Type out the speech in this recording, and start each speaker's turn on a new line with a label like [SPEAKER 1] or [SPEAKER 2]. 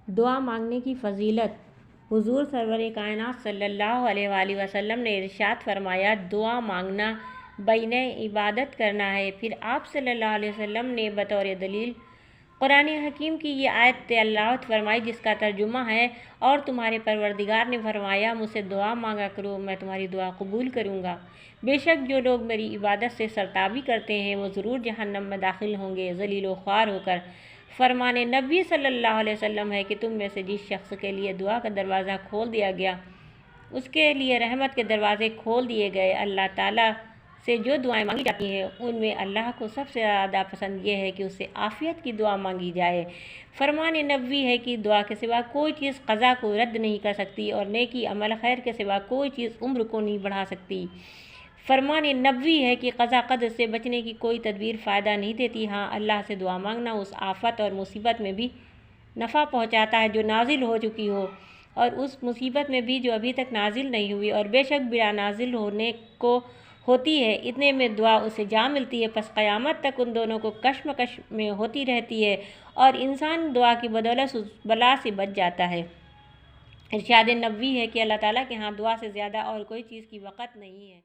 [SPEAKER 1] دعا مانگنے کی فضیلت۔ حضور سرور کائنات صلی اللہ علیہ وآلہ وسلم نے ارشاد فرمایا، دعا مانگنا بین عبادت کرنا ہے۔ پھر آپ صلی اللہ علیہ وسلم نے بطور دلیل قرآن حکیم کی یہ آیت تلاوت فرمائی جس کا ترجمہ ہے، اور تمہارے پروردگار نے فرمایا، مجھ سے دعا مانگا کرو، میں تمہاری دعا قبول کروں گا۔ بے شک جو لوگ میری عبادت سے سرتابی کرتے ہیں وہ ضرور جہنم میں داخل ہوں گے ذلیل و خوار ہو کر۔ فرمان نبی صلی اللہ علیہ وسلم ہے کہ تم میں سے جس شخص کے لیے دعا کا دروازہ کھول دیا گیا اس کے لیے رحمت کے دروازے کھول دیے گئے۔ اللہ تعالیٰ سے جو دعائیں مانگی جاتی ہیں ان میں اللہ کو سب سے زیادہ پسند یہ ہے کہ اس سے عافیت کی دعا مانگی جائے۔ فرمان نبوی ہے کہ دعا کے سوا کوئی چیز قضا کو رد نہیں کر سکتی، اور نیکی عمل خیر کے سوا کوئی چیز عمر کو نہیں بڑھا سکتی۔ فرمان نبوی ہے کہ قضا قدر سے بچنے کی کوئی تدبیر فائدہ نہیں دیتی، ہاں اللہ سے دعا مانگنا اس آفت اور مصیبت میں بھی نفع پہنچاتا ہے جو نازل ہو چکی ہو، اور اس مصیبت میں بھی جو ابھی تک نازل نہیں ہوئی، اور بے شک بلا نازل ہونے کو ہوتی ہے، اتنے میں دعا اسے جا ملتی ہے، پس قیامت تک ان دونوں کو کشمکش میں ہوتی رہتی ہے، اور انسان دعا کی بدولت اس بلا سے بچ جاتا ہے۔ ارشاد نبوی ہے کہ اللہ تعالیٰ کے ہاں دعا سے زیادہ اور کوئی چیز کی وقت نہیں ہے۔